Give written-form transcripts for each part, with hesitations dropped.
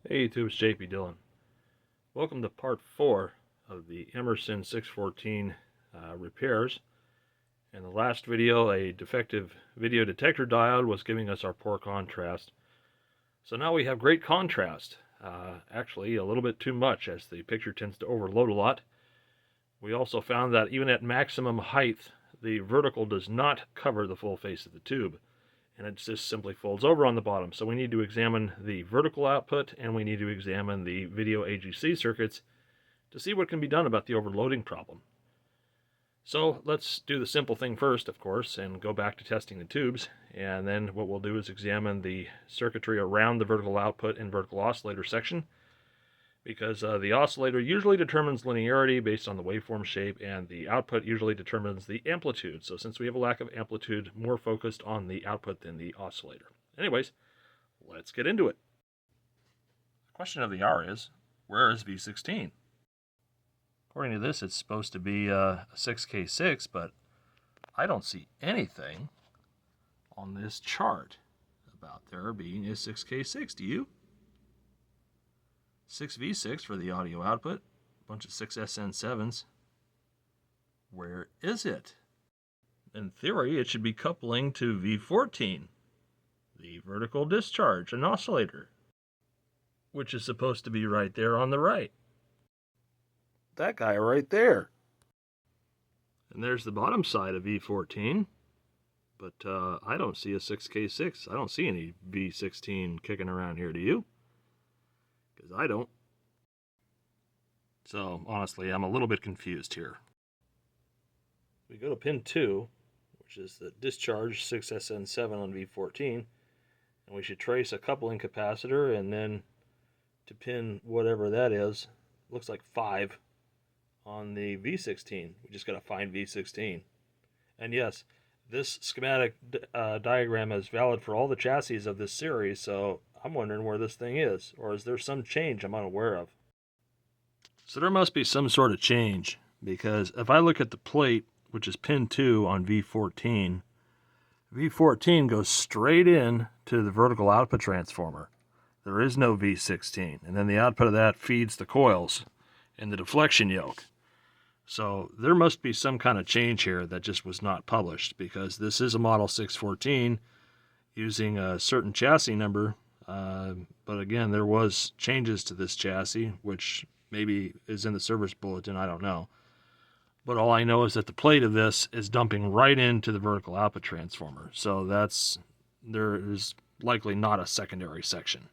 Hey YouTube, it's JP Dillon. Welcome to part 4 of the Emerson 614 repairs. In the last video, a defective video detector diode was giving us our poor contrast. So now we have great contrast. Actually, a little bit too much, as the picture tends to overload a lot. We also found that even at maximum height, the vertical does not cover the full face of the tube, and it just simply folds over on the bottom. So we need to examine the vertical output, and we need to examine the video AGC circuits to see what can be done about the overloading problem. So let's do the simple thing first, of course, and go back to testing the tubes. And then what we'll do is examine the circuitry around the vertical output and vertical oscillator section, because the oscillator usually determines linearity based on the waveform shape, and the output usually determines the amplitude. So since we have a lack of amplitude, more focused on the output than the oscillator. Anyways, let's get into it. The question of the hour is, where is V16? According to this, it's supposed to be a 6K6, but I don't see anything on this chart about there being a 6K6. Do you? 6V6 for the audio output, a bunch of 6SN7s. Where is it? In theory, it should be coupling to V14, the vertical discharge, an oscillator, which is supposed to be right there on the right. That guy right there. And there's the bottom side of V14, but I don't see a 6K6. I don't see any V16 kicking around here, do you? Because I don't. So, honestly, I'm a little bit confused here. We go to pin 2, which is the discharge 6SN7 on V14, and we should trace a coupling capacitor, and then to pin whatever that is, looks like 5 on the V16. We just got to find V16. And yes, this schematic diagram is valid for all the chassis of this series, so I'm wondering where this thing is, or is there some change I'm unaware of? So there must be some sort of change, because if I look at the plate, which is pin 2 on V14, V14 goes straight in to the vertical output transformer. There is no V16, and then the output of that feeds the coils and the deflection yoke. So there must be some kind of change here that just was not published, because this is a model 614 using a certain chassis number. But again, there was changes to this chassis, which maybe is in the service bulletin, I don't know. But all I know is that the plate of this is dumping right into the vertical output transformer. So there is likely not a secondary section.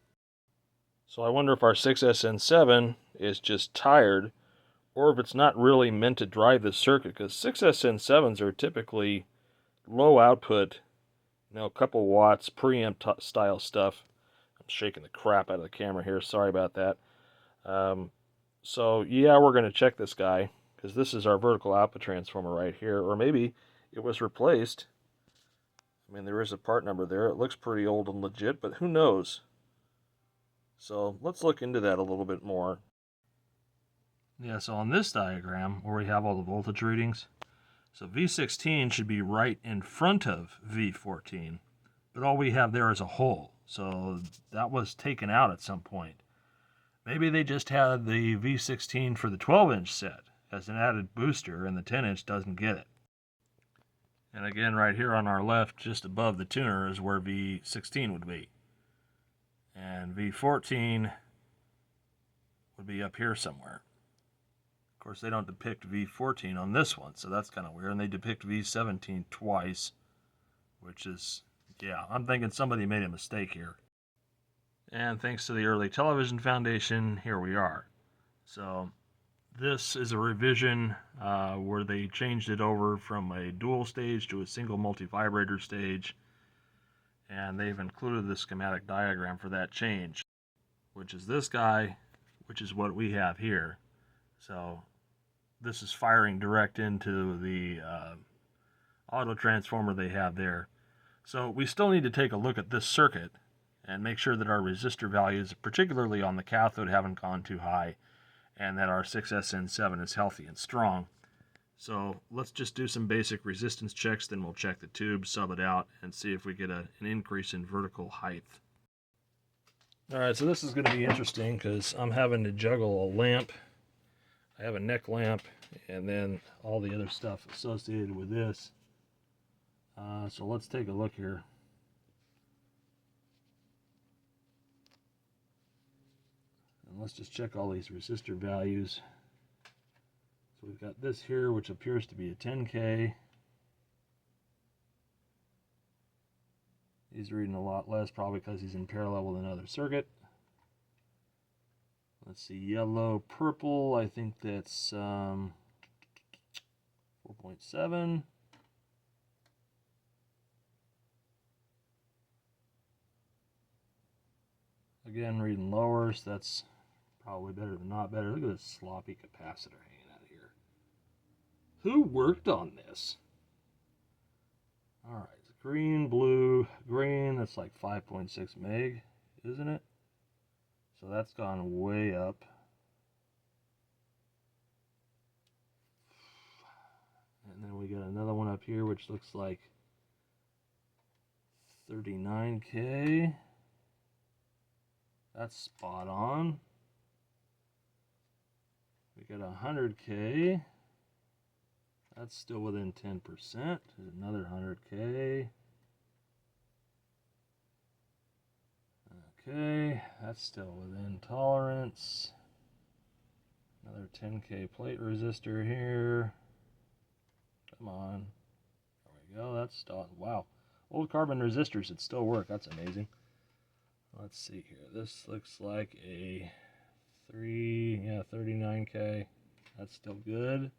So I wonder if our 6SN7 is just tired, or if it's not really meant to drive this circuit, because 6SN7s are typically low output, a couple watts, preamp style stuff. I'm shaking the crap out of the camera here, sorry about that. So yeah, we're going to check this guy, because this is our vertical output transformer right here, or maybe it was replaced. I mean, there is a part number there. It looks pretty old and legit, but who knows? So let's look into that a little bit more. Yeah, so on this diagram, where we have all the voltage readings, so V16 should be right in front of V14, but all we have there is a hole, so that was taken out at some point. Maybe they just had the V16 for the 12-inch set as an added booster, and the 10-inch doesn't get it. And again, right here on our left, just above the tuner, is where V16 would be. And V14 would be up here somewhere. Of course, they don't depict V14 on this one, so that's kind of weird. And they depict V17 twice, which is, yeah, I'm thinking somebody made a mistake here. And thanks to the Early Television Foundation, here we are. So this is a revision where they changed it over from a dual stage to a single multi-vibrator stage. And they've included the schematic diagram for that change, which is this guy, which is what we have here. So this is firing direct into the auto transformer they have there. So we still need to take a look at this circuit and make sure that our resistor values, particularly on the cathode, haven't gone too high, and that our 6SN7 is healthy and strong. So let's just do some basic resistance checks, then we'll check the tube, sub it out, and see if we get an increase in vertical height. Alright, so this is going to be interesting because I'm having to juggle a lamp. I have a neck lamp and then all the other stuff associated with this. So let's take a look here. And let's just check all these resistor values. So we've got this here, which appears to be a 10K. He's reading a lot less, probably because he's in parallel with another circuit. Let's see, yellow, purple, I think that's 4.7. Again, reading lower, so that's probably better than not better. Look at this sloppy capacitor hanging out here. Who worked on this? All right. Green, blue, green, that's like 5.6 meg, isn't it? So that's gone way up. And then we got another one up here which looks like 39K. That's spot on. We got 100K. That's still within 10%. There's another 100K. Okay, that's still within tolerance. Another 10K plate resistor here. Come on. There we go. That's still, wow. Old carbon resistors that still work. That's amazing. Let's see here. This looks like a 39K. That's still good.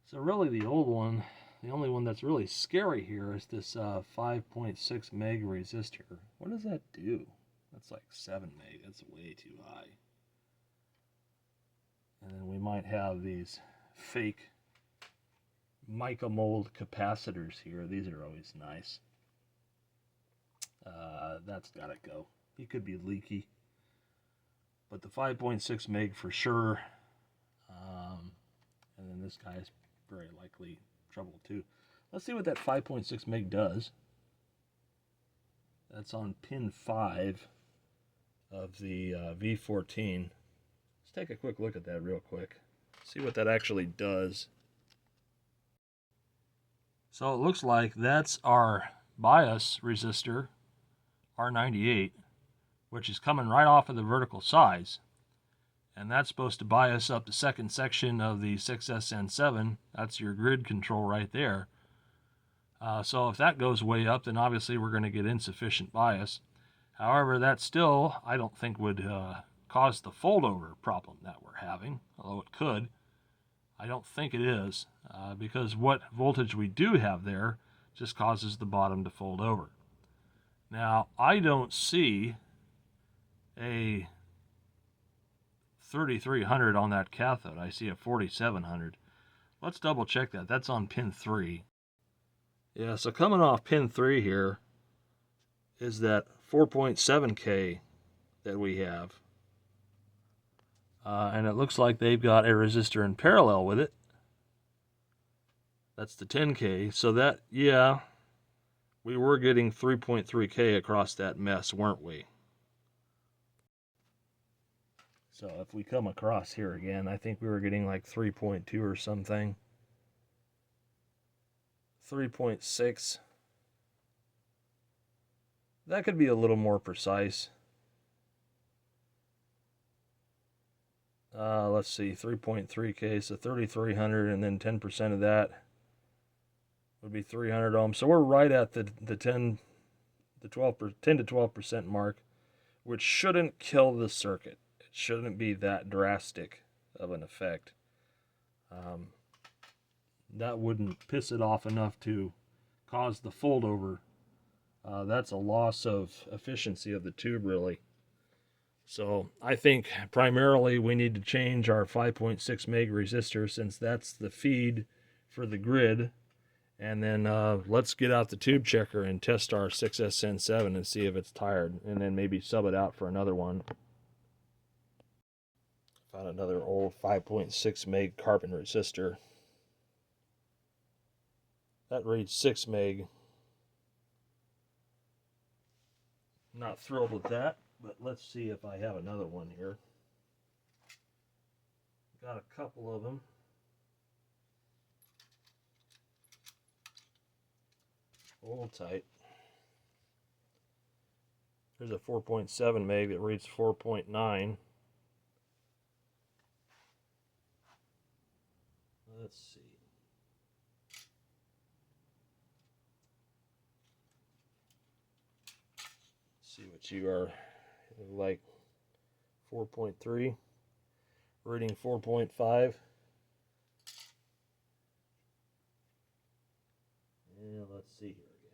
So really the old one, the only one that's really scary here is this 5.6 meg resistor. What does that do? That's like 7 meg. That's way too high. And then we might have these fake mica mold capacitors here. These are always nice. That's got to go. He could be leaky. But the 5.6 meg for sure. And then this guy is very likely trouble too. Let's see what that 5.6 meg does. That's on pin 5 of the V14. Let's take a quick look at that real quick. See what that actually does. So it looks like that's our bias resistor, R98, which is coming right off of the vertical size. And that's supposed to bias up the second section of the 6SN7. That's your grid control right there. So if that goes way up, then obviously we're going to get insufficient bias. However, that still, I don't think, would cause the foldover problem that we're having, although it could. I don't think it is, because what voltage we do have there just causes the bottom to fold over. Now, I don't see a 3300 on that cathode. I see a 4700. Let's double check that. That's on pin 3. Yeah, so coming off pin 3 here is that 4.7K that we have. And it looks like they've got a resistor in parallel with it. That's the 10K. So that, yeah, we were getting 3.3K across that mess, weren't we? So if we come across here again, I think we were getting like 3.2 or something. 3.6. That could be a little more precise. Let's see, 3.3K, so 3,300, and then 10% of that would be 300 ohms. So we're right at the 10 to 12% mark, which shouldn't kill the circuit. It shouldn't be that drastic of an effect. That wouldn't piss it off enough to cause the foldover. That's a loss of efficiency of the tube, really. So I think primarily we need to change our 5.6 meg resistor, since that's the feed for the grid. And then let's get out the tube checker and test our 6SN7 and see if it's tired, and then maybe sub it out for another one. Found another old 5.6 meg carbon resistor. That reads 6 meg. Not thrilled with that, but let's see if I have another one here. Got a couple of them. Hold tight. There's a 4.7 meg that reads 4.9. Let's see. See what you are like. 4.3, reading 4.5. And let's see here again.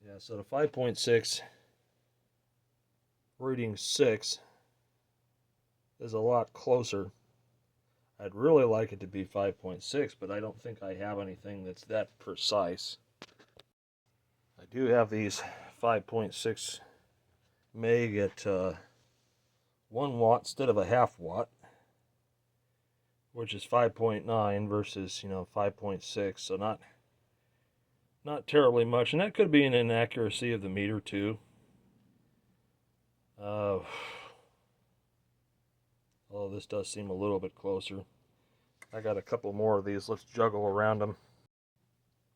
Yeah, so the 5.6 reading 6 is a lot closer. I'd really like it to be 5.6, but I don't think I have anything that's that precise. I do have these 5.6 meg at 1 watt instead of a half watt, which is 5.9 versus 5.6, so not terribly much, and that could be an inaccuracy of the meter too. Oh, this does seem a little bit closer. I got a couple more of these. Let's juggle around them.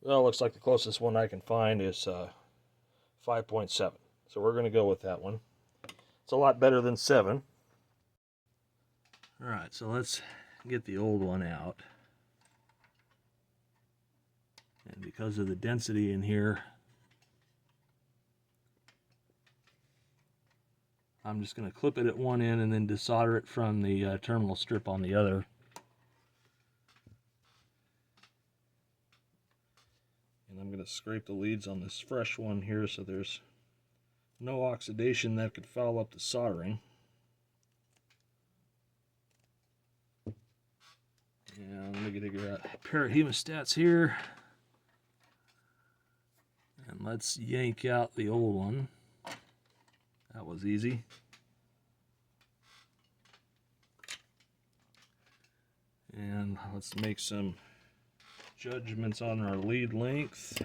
Well, looks like the closest one I can find is 5.7. So we're going to go with that one. It's a lot better than 7. All right, so let's get the old one out. And because of the density in here, I'm just going to clip it at one end and then desolder it from the terminal strip on the other. And I'm going to scrape the leads on this fresh one here so there's no oxidation that could foul up the soldering. And let me get a pair of hemostats here. And let's yank out the old one. That was easy. And let's make some judgments on our lead length.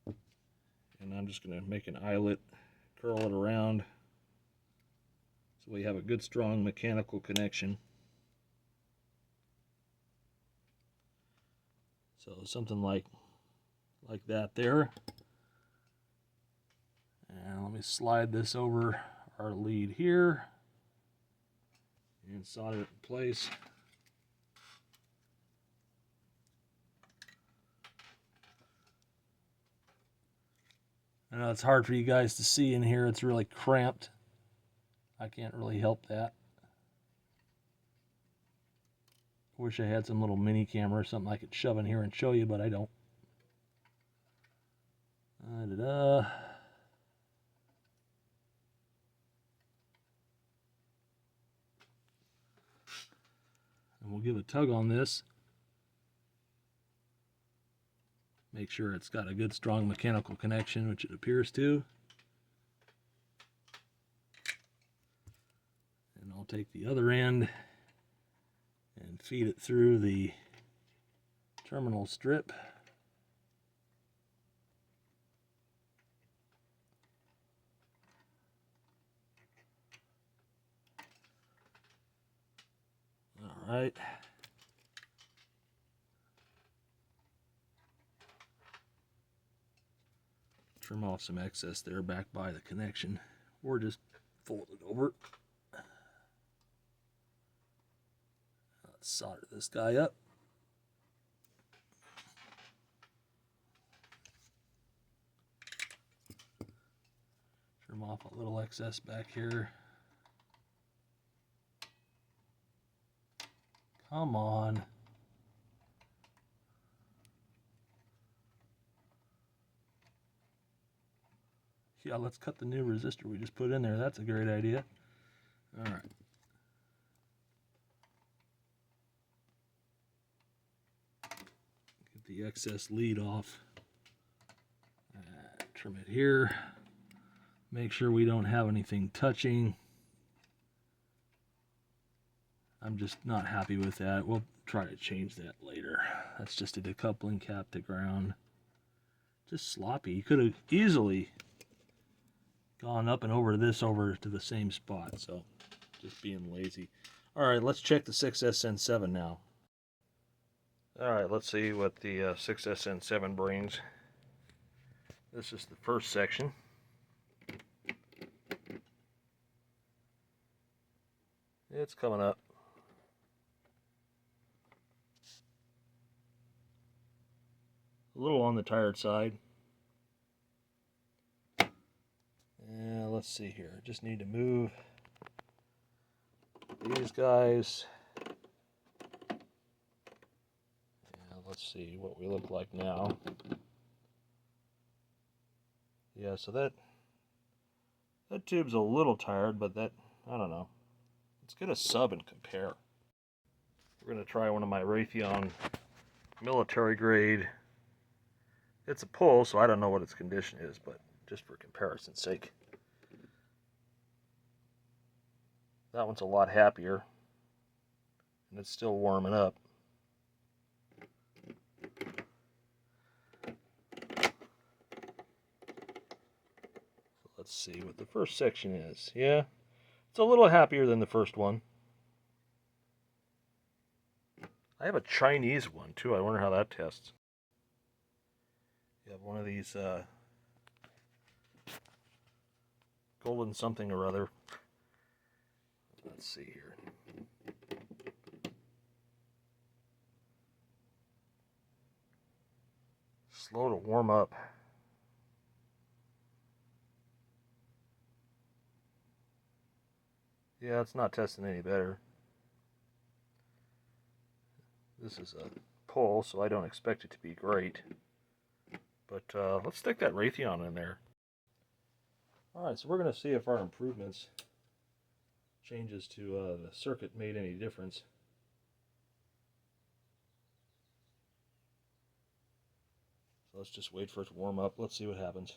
And I'm just going to make an eyelet, curl it around so we have a good strong mechanical connection. So something like that there. And let me slide this over our lead here and solder it in place. I know it's hard for you guys to see in here. It's really cramped. I can't really help that. Wish I had some little mini camera or something I could shove in here and show you, but I don't. And we'll give a tug on this. Make sure it's got a good strong mechanical connection, which it appears to. And I'll take the other end and feed it through the terminal strip. All right. Trim off some excess there back by the connection, or just fold it over. Let's solder this guy up. Trim off a little excess back here. Come on. Yeah, let's cut the new resistor we just put in there. That's a great idea. All right. Get the excess lead off. Trim it here. Make sure we don't have anything touching. I'm just not happy with that. We'll try to change that later. That's just a decoupling cap to ground. just sloppy. You could have easily gone up and over to the same spot. So just being lazy. All right, let's check the 6SN7 now. All right, let's see what the 6SN7 brings. This is the first section. It's coming up. A little on the tired side. Yeah, let's see here. Just need to move these guys. Yeah, let's see what we look like now. Yeah, so that tube's a little tired, but that, I don't know. Let's get a sub and compare. We're going to try one of my Raytheon military grade. It's a pull, so I don't know what its condition is, but just for comparison's sake. That one's a lot happier, and it's still warming up. So let's see what the first section is. Yeah, it's a little happier than the first one. I have a Chinese one, too. I wonder how that tests. You have one of these golden something or other. Let's see here. Slow to warm up. Yeah, it's not testing any better. This is a pull, so I don't expect it to be great. But let's stick that Raytheon in there. Alright, so we're going to see if our improvements, changes to the circuit, made any difference. So let's just wait for it to warm up. Let's see what happens.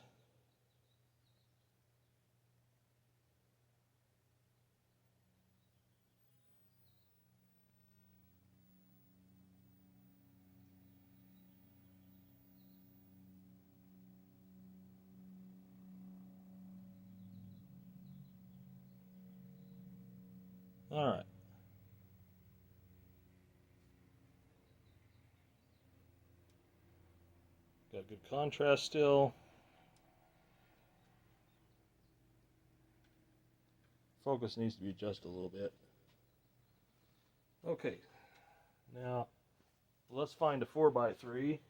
Alright. Got good contrast still. Focus needs to be adjusted a little bit. Okay. Now, let's find a 4x3.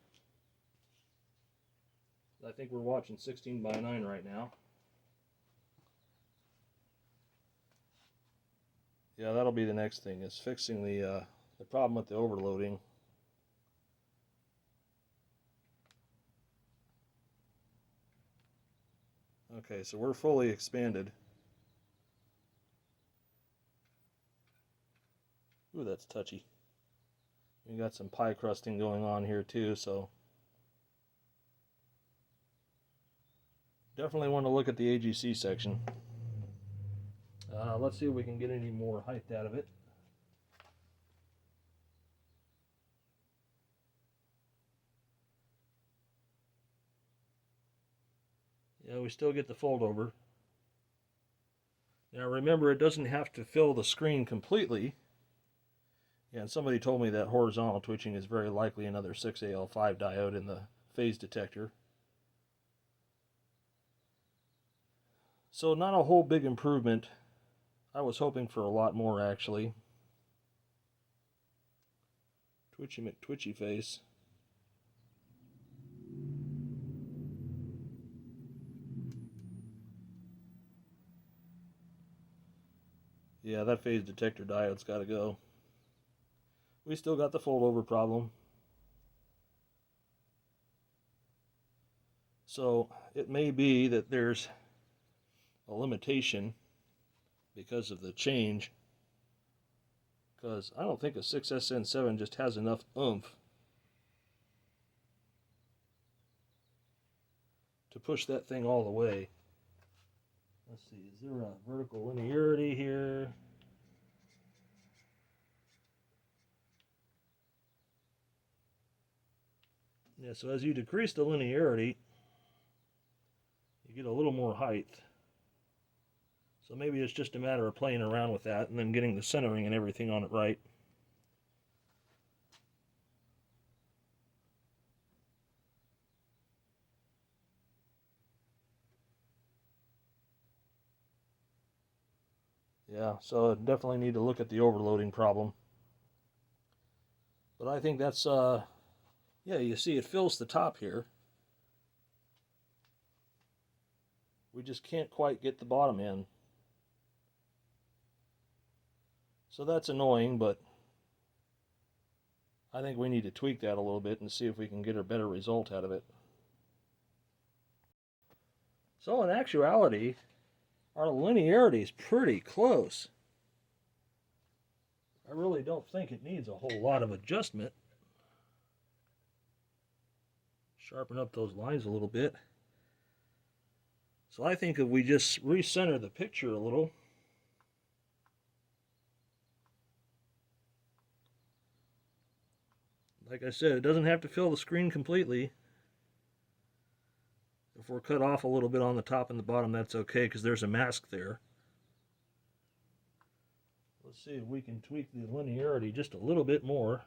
I think we're watching 16:9 right now. Yeah, that'll be the next thing, is fixing the problem with the overloading. Okay, so we're fully expanded. Ooh, that's touchy. We got some pie crusting going on here too, so definitely want to look at the AGC section. Let's see if we can get any more height out of it. Yeah, we still get the foldover. Now remember, it doesn't have to fill the screen completely. Yeah, and somebody told me that horizontal twitching is very likely another 6AL5 diode in the phase detector. So not a whole big improvement. I was hoping for a lot more, actually. Twitchy McTwitchy face. Yeah, that phase detector diode's got to go. We still got the foldover problem. So it may be that there's a limitation because of the change. Because I don't think a 6SN7 just has enough oomph to push that thing all the way. Let's see, is there a vertical linearity here? Yeah, so as you decrease the linearity, get a little more height. So maybe it's just a matter of playing around with that and then getting the centering and everything on it right. Yeah, so definitely need to look at the overloading problem. But I think that's, yeah, you see it fills the top here. We just can't quite get the bottom in. So that's annoying, but I think we need to tweak that a little bit and see if we can get a better result out of it. So in actuality, our linearity is pretty close. I really don't think it needs a whole lot of adjustment. Sharpen up those lines a little bit. So I think if we just recenter the picture a little, like I said, it doesn't have to fill the screen completely. If we're cut off a little bit on the top and the bottom, that's okay because there's a mask there. Let's see if we can tweak the linearity just a little bit more.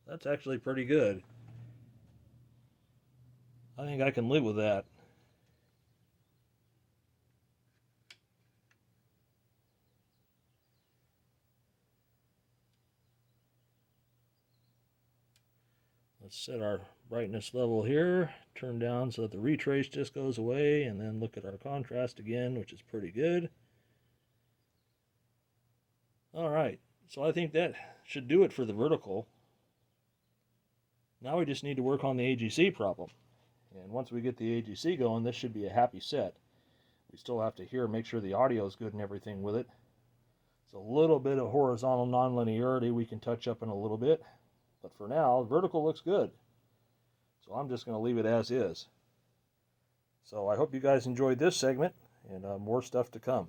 That's actually pretty good. I think I can live with that. Let's set our brightness level here, turn down so that the retrace just goes away, and then look at our contrast again, which is pretty good. All right, so I think that should do it for the vertical. Now we just need to work on the AGC problem. And once we get the AGC going, this should be a happy set. We still have to make sure the audio is good and everything with it. So a little bit of horizontal nonlinearity we can touch up in a little bit. But for now, vertical looks good. So I'm just going to leave it as is. So I hope you guys enjoyed this segment, and more stuff to come.